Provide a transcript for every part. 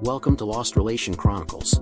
Welcome to Lost Relation Chronicles.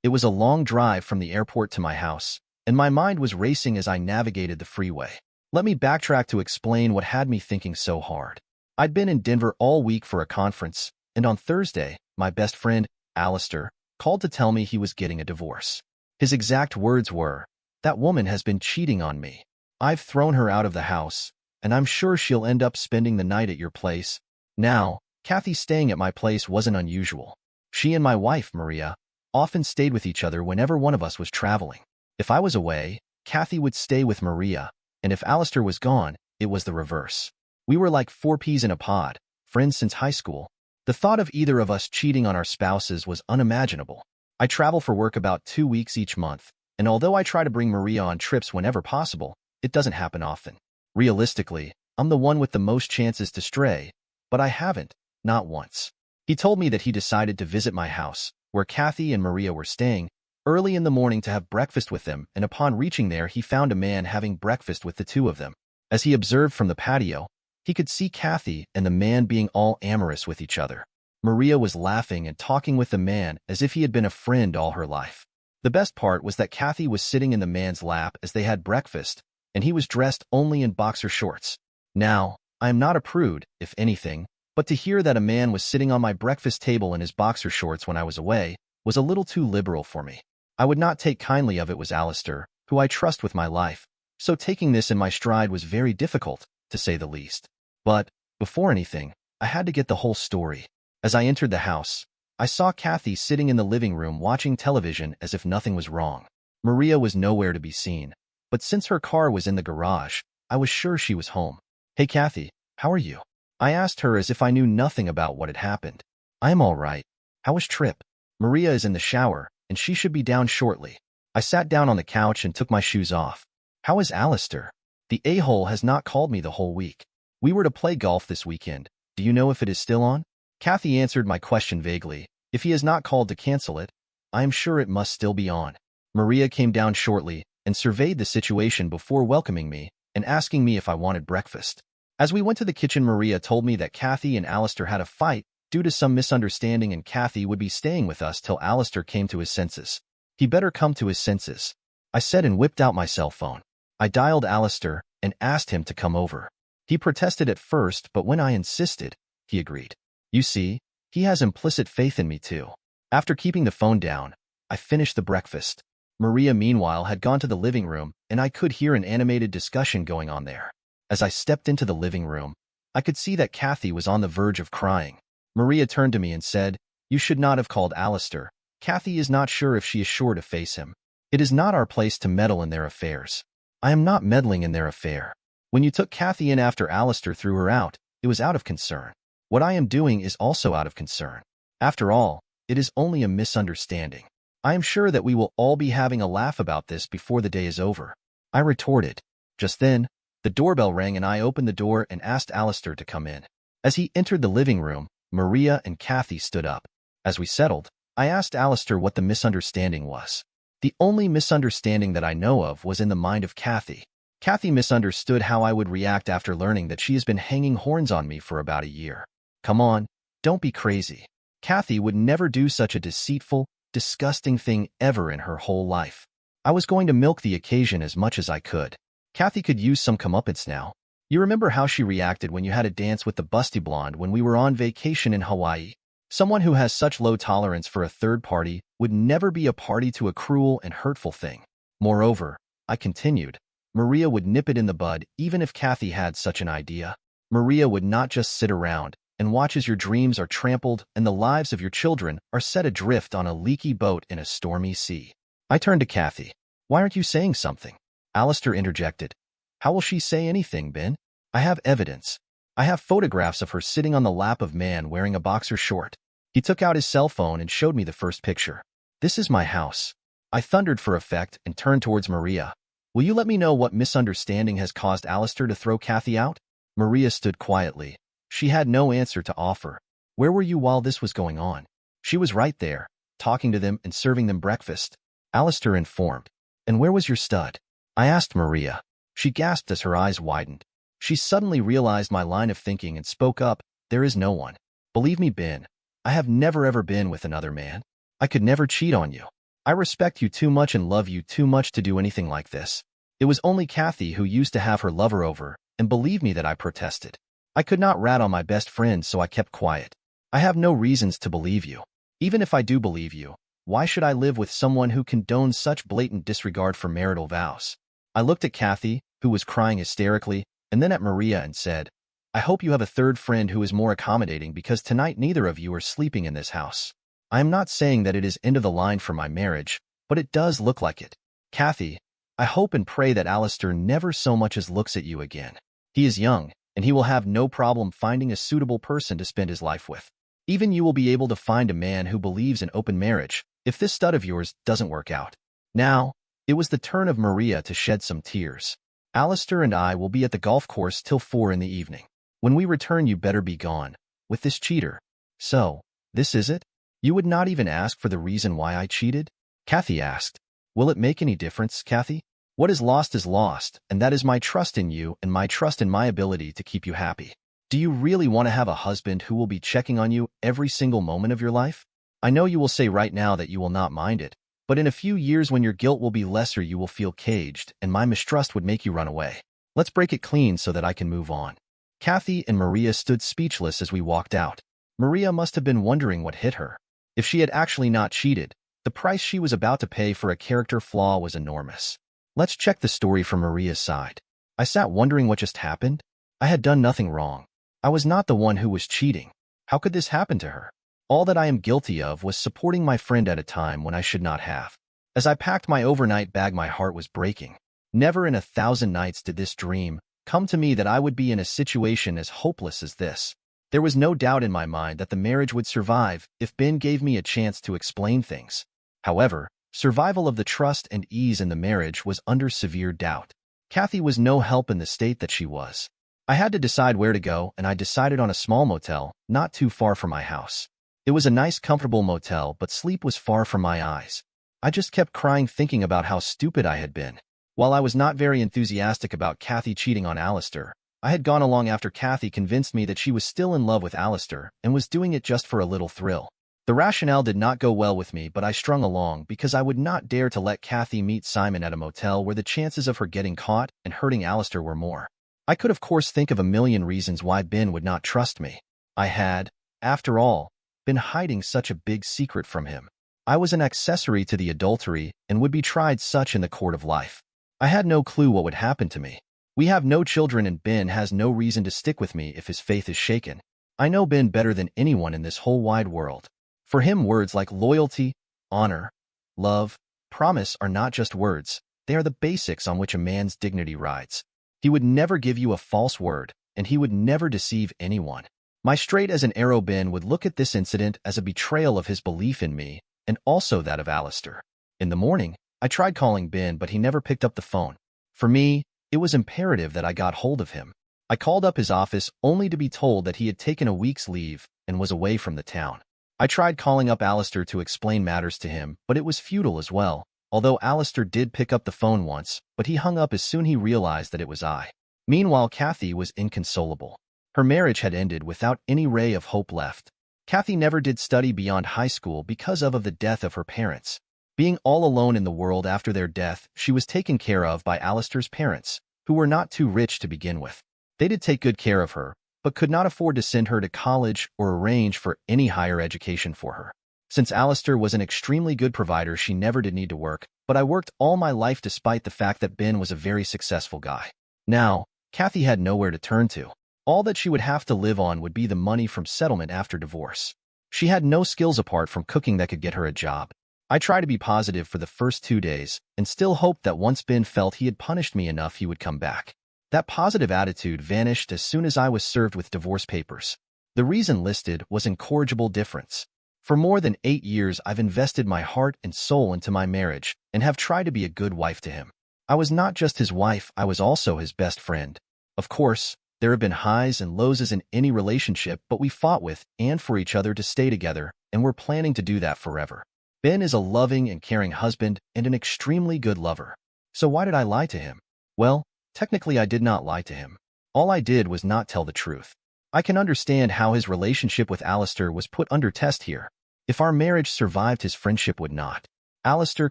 It was a long drive from the airport to my house, and my mind was racing as I navigated the freeway. Let me backtrack to explain what had me thinking so hard. I'd been in Denver all week for a conference, and on Thursday, my best friend, Alistair, called to tell me he was getting a divorce. His exact words were, "That woman has been cheating on me. I've thrown her out of the house, and I'm sure she'll end up spending the night at your place." Now, Kathy staying at my place wasn't unusual. She and my wife, Maria, often stayed with each other whenever one of us was traveling. If I was away, Kathy would stay with Maria, and if Alistair was gone, it was the reverse. We were like four peas in a pod, friends since high school. The thought of either of us cheating on our spouses was unimaginable. I travel for work about 2 weeks each month, and although I try to bring Maria on trips whenever possible, it doesn't happen often. Realistically, I'm the one with the most chances to stray, but I haven't, not once. He told me that he decided to visit my house, where Kathy and Maria were staying, early in the morning to have breakfast with them, and upon reaching there he found a man having breakfast with the two of them. As he observed from the patio, he could see Kathy and the man being all amorous with each other. Maria was laughing and talking with the man as if he had been a friend all her life. The best part was that Kathy was sitting in the man's lap as they had breakfast, and he was dressed only in boxer shorts. Now, I am not a prude, if anything, but to hear that a man was sitting on my breakfast table in his boxer shorts when I was away was a little too liberal for me. I would not take kindly of it was Alistair, who I trust with my life, so taking this in my stride was very difficult, to say the least. But, before anything, I had to get the whole story. As I entered the house, I saw Kathy sitting in the living room watching television as if nothing was wrong. Maria was nowhere to be seen, but since her car was in the garage, I was sure she was home. "Hey Kathy, how are you?" I asked her as if I knew nothing about what had happened. "I'm all right. How was Trip?" "Maria is in the shower, and she should be down shortly." I sat down on the couch and took my shoes off. "How is Alistair?" "The a-hole has not called me the whole week. We were to play golf this weekend. Do you know if it is still on?" Kathy answered my question vaguely. "If he has not called to cancel it, I am sure it must still be on." Maria came down shortly and surveyed the situation before welcoming me and asking me if I wanted breakfast. As we went to the kitchen, Maria told me that Kathy and Alistair had a fight due to some misunderstanding and Kathy would be staying with us till Alistair came to his senses. "He better come to his senses," I said and whipped out my cell phone. I dialed Alistair and asked him to come over. He protested at first, but when I insisted, he agreed. You see, he has implicit faith in me too. After keeping the phone down, I finished the breakfast. Maria, meanwhile, had gone to the living room, and I could hear an animated discussion going on there. As I stepped into the living room, I could see that Kathy was on the verge of crying. Maria turned to me and said, "You should not have called Alistair. Kathy is not sure if she is sure to face him. It is not our place to meddle in their affairs." "I am not meddling in their affair. When you took Kathy in after Alistair threw her out, it was out of concern. What I am doing is also out of concern. After all, it is only a misunderstanding. I am sure that we will all be having a laugh about this before the day is over," I retorted. Just then, the doorbell rang and I opened the door and asked Alistair to come in. As he entered the living room, Maria and Kathy stood up. As we settled, I asked Alistair what the misunderstanding was. The only misunderstanding that I know of was in the mind of Kathy. Kathy misunderstood how I would react after learning that she has been hanging horns on me for about a year. Come on, don't be crazy. Kathy would never do such a deceitful, disgusting thing ever in her whole life. I was going to milk the occasion as much as I could. Kathy could use some comeuppance now. You remember how she reacted when you had a dance with the busty blonde when we were on vacation in Hawaii? Someone who has such low tolerance for a third party would never be a party to a cruel and hurtful thing. Moreover, I continued, Maria would nip it in the bud even if Kathy had such an idea. Maria would not just sit around and watch as your dreams are trampled and the lives of your children are set adrift on a leaky boat in a stormy sea. I turned to Kathy. "Why aren't you saying something?" Alistair interjected. "How will she say anything, Ben? I have evidence. I have photographs of her sitting on the lap of man wearing a boxer short." He took out his cell phone and showed me the first picture. "This is my house." I thundered for effect and turned towards Maria. "Will you let me know what misunderstanding has caused Alistair to throw Kathy out?" Maria stood quietly. She had no answer to offer. "Where were you while this was going on?" "She was right there, talking to them and serving them breakfast," Alistair informed. "And where was your stud?" I asked Maria. She gasped as her eyes widened. She suddenly realized my line of thinking and spoke up, "There is no one. Believe me, Ben, I have never ever been with another man. I could never cheat on you. I respect you too much and love you too much to do anything like this. It was only Kathy who used to have her lover over, and believe me that I protested. I could not rat on my best friend, so I kept quiet. I have no reasons to believe you. Even if I do believe you, why should I live with someone who condones such blatant disregard for marital vows? I looked at Kathy, who was crying hysterically, and then at Maria and said, I hope you have a third friend who is more accommodating because tonight neither of you are sleeping in this house. I am not saying that it is end of the line for my marriage, but it does look like it. Kathy, I hope and pray that Alistair never so much as looks at you again. He is young, and he will have no problem finding a suitable person to spend his life with. Even you will be able to find a man who believes in open marriage, if this stud of yours doesn't work out. Now, it was the turn of Maria to shed some tears. Alistair and I will be at the golf course till 4 in the evening. When we return, you better be gone, with this cheater. So, this is it? You would not even ask for the reason why I cheated? Kathy asked. Will it make any difference, Kathy? What is lost, and that is my trust in you and my trust in my ability to keep you happy. Do you really want to have a husband who will be checking on you every single moment of your life? I know you will say right now that you will not mind it, but in a few years when your guilt will be lesser, you will feel caged, and my mistrust would make you run away. Let's break it clean so that I can move on. Kathy and Maria stood speechless as we walked out. Maria must have been wondering what hit her. If she had actually not cheated, the price she was about to pay for a character flaw was enormous. Let's check the story from Maria's side. I sat wondering what just happened. I had done nothing wrong. I was not the one who was cheating. How could this happen to her? All that I am guilty of was supporting my friend at a time when I should not have. As I packed my overnight bag, my heart was breaking. Never in 1,000 nights did this dream come to me that I would be in a situation as hopeless as this. There was no doubt in my mind that the marriage would survive if Ben gave me a chance to explain things. However, survival of the trust and ease in the marriage was under severe doubt. Kathy was no help in the state that she was. I had to decide where to go, and I decided on a small motel not too far from my house. It was a nice, comfortable motel, but sleep was far from my eyes. I just kept crying thinking about how stupid I had been. While I was not very enthusiastic about Kathy cheating on Alistair, I had gone along after Kathy convinced me that she was still in love with Alistair and was doing it just for a little thrill. The rationale did not go well with me, but I strung along because I would not dare to let Kathy meet Simon at a motel where the chances of her getting caught and hurting Alistair were more. I could of course think of a million reasons why Ben would not trust me. I had, after all, been hiding such a big secret from him. I was an accessory to the adultery and would be tried such in the court of life. I had no clue what would happen to me. We have no children and Ben has no reason to stick with me if his faith is shaken. I know Ben better than anyone in this whole wide world. For him, words like loyalty, honor, love, promise are not just words. They are the basics on which a man's dignity rides. He would never give you a false word, and he would never deceive anyone. My straight as an arrow Ben would look at this incident as a betrayal of his belief in me, and also that of Alistair. In the morning, I tried calling Ben, but he never picked up the phone. For me, it was imperative that I got hold of him. I called up his office only to be told that he had taken a week's leave and was away from the town. I tried calling up Alistair to explain matters to him, but it was futile as well, although Alistair did pick up the phone once, but he hung up as soon he realized that it was I. Meanwhile, Kathy was inconsolable. Her marriage had ended without any ray of hope left. Kathy never did study beyond high school because of the death of her parents. Being all alone in the world after their death, she was taken care of by Alistair's parents, who were not too rich to begin with. They did take good care of her, but could not afford to send her to college or arrange for any higher education for her. Since Alistair was an extremely good provider, she never did need to work, but I worked all my life despite the fact that Ben was a very successful guy. Now, Kathy had nowhere to turn to. All that she would have to live on would be the money from settlement after divorce. She had no skills apart from cooking that could get her a job. I tried to be positive for the first 2 days and still hoped that once Ben felt he had punished me enough, he would come back. That positive attitude vanished as soon as I was served with divorce papers. The reason listed was incorrigible difference. For more than 8 years, I've invested my heart and soul into my marriage and have tried to be a good wife to him. I was not just his wife, I was also his best friend. Of course, there have been highs and lows as in any relationship, but we fought with and for each other to stay together, and we're planning to do that forever. Ben is a loving and caring husband and an extremely good lover. So why did I lie to him? Well, technically I did not lie to him. All I did was not tell the truth. I can understand how his relationship with Alistair was put under test here. If our marriage survived, his friendship would not. Alistair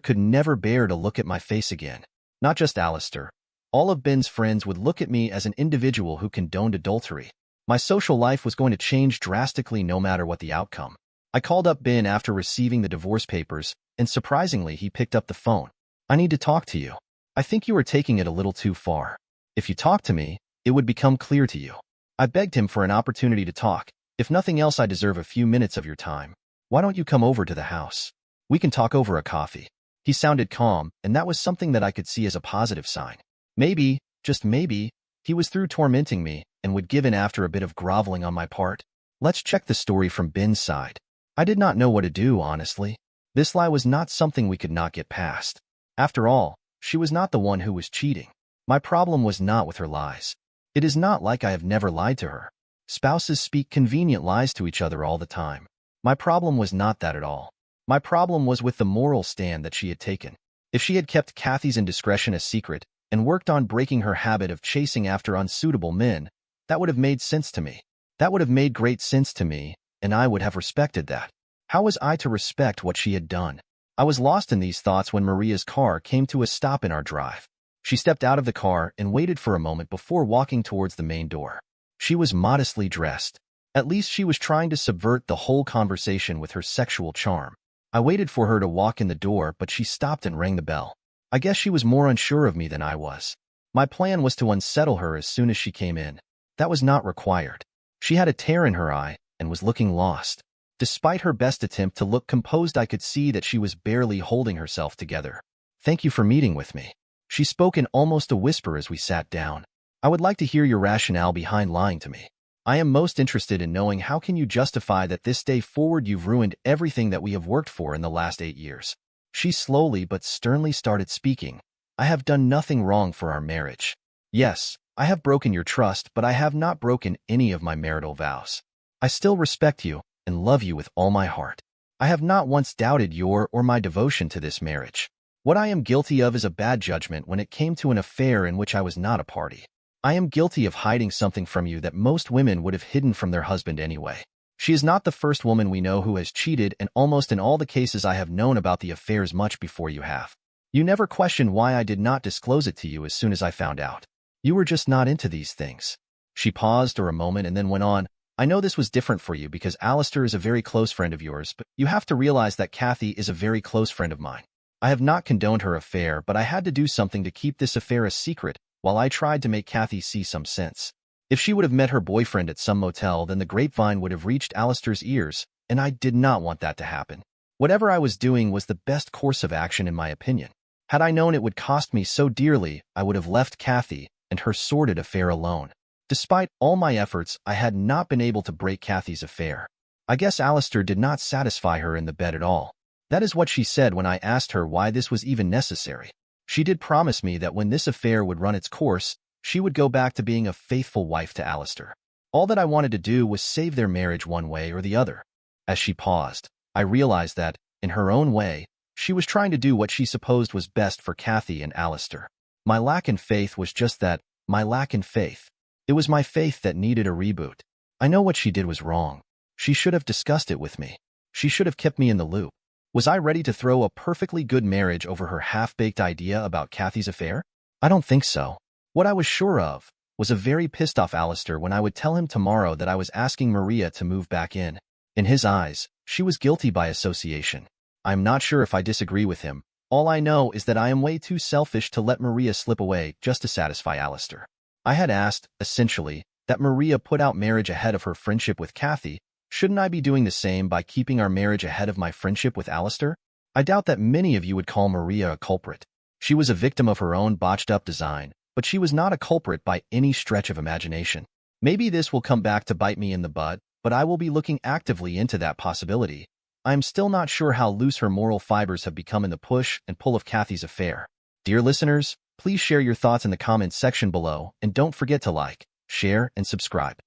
could never bear to look at my face again. Not just Alistair. All of Ben's friends would look at me as an individual who condoned adultery. My social life was going to change drastically no matter what the outcome. I called up Ben after receiving the divorce papers, and surprisingly, he picked up the phone. I need to talk to you. I think you are taking it a little too far. If you talk to me, it would become clear to you. I begged him for an opportunity to talk. If nothing else, I deserve a few minutes of your time. Why don't you come over to the house? We can talk over a coffee. He sounded calm, and that was something that I could see as a positive sign. Maybe, just maybe, he was through tormenting me and would give in after a bit of groveling on my part. Let's check the story from Ben's side. I did not know what to do, honestly. This lie was not something we could not get past. After all, she was not the one who was cheating. My problem was not with her lies. It is not like I have never lied to her. Spouses speak convenient lies to each other all the time. My problem was not that at all. My problem was with the moral stand that she had taken. If she had kept Kathy's indiscretion a secret and worked on breaking her habit of chasing after unsuitable men, that would have made sense to me. That would have made great sense to me, and I would have respected that. How was I to respect what she had done? I was lost in these thoughts when Maria's car came to a stop in our drive. She stepped out of the car and waited for a moment before walking towards the main door. She was modestly dressed. At least she was trying to subvert the whole conversation with her sexual charm. I waited for her to walk in the door, but she stopped and rang the bell. I guess she was more unsure of me than I was. My plan was to unsettle her as soon as she came in. That was not required. She had a tear in her eye and was looking lost. Despite her best attempt to look composed, I could see that she was barely holding herself together. Thank you for meeting with me. She spoke in almost a whisper as we sat down. I would like to hear your rationale behind lying to me. I am most interested in knowing how can you justify that this day forward you've ruined everything that we have worked for in the last 8 years. She slowly but sternly started speaking. I have done nothing wrong for our marriage. Yes, I have broken your trust, but I have not broken any of my marital vows. I still respect you and love you with all my heart. I have not once doubted your or my devotion to this marriage. What I am guilty of is a bad judgment when it came to an affair in which I was not a party. I am guilty of hiding something from you that most women would have hidden from their husband anyway. She is not the first woman we know who has cheated, and almost in all the cases I have known about the affairs much before you have. You never questioned why I did not disclose it to you as soon as I found out. You were just not into these things. She paused for a moment and then went on. I know this was different for you because Alistair is a very close friend of yours, but you have to realize that Kathy is a very close friend of mine. I have not condoned her affair, but I had to do something to keep this affair a secret while I tried to make Kathy see some sense. If she would have met her boyfriend at some motel, then the grapevine would have reached Alistair's ears, and I did not want that to happen. Whatever I was doing was the best course of action in my opinion. Had I known it would cost me so dearly, I would have left Kathy and her sordid affair alone. Despite all my efforts, I had not been able to break Kathy's affair. I guess Alistair did not satisfy her in the bed at all. That is what she said when I asked her why this was even necessary. She did promise me that when this affair would run its course, she would go back to being a faithful wife to Alistair. All that I wanted to do was save their marriage one way or the other. As she paused, I realized that, in her own way, she was trying to do what she supposed was best for Kathy and Alistair. My lack in faith was just that, my lack in faith. It was my faith that needed a reboot. I know what she did was wrong. She should have discussed it with me. She should have kept me in the loop. Was I ready to throw a perfectly good marriage over her half-baked idea about Kathy's affair? I don't think so. What I was sure of was a very pissed-off Alistair when I would tell him tomorrow that I was asking Maria to move back in. In his eyes, she was guilty by association. I'm not sure if I disagree with him. All I know is that I am way too selfish to let Maria slip away just to satisfy Alistair. I had asked, essentially, that Maria put out marriage ahead of her friendship with Kathy. Shouldn't I be doing the same by keeping our marriage ahead of my friendship with Alistair? I doubt that many of you would call Maria a culprit. She was a victim of her own botched-up design, but she was not a culprit by any stretch of imagination. Maybe this will come back to bite me in the butt, but I will be looking actively into that possibility. I am still not sure how loose her moral fibers have become in the push and pull of Kathy's affair. Dear listeners, please share your thoughts in the comments section below, and don't forget to like, share, and subscribe.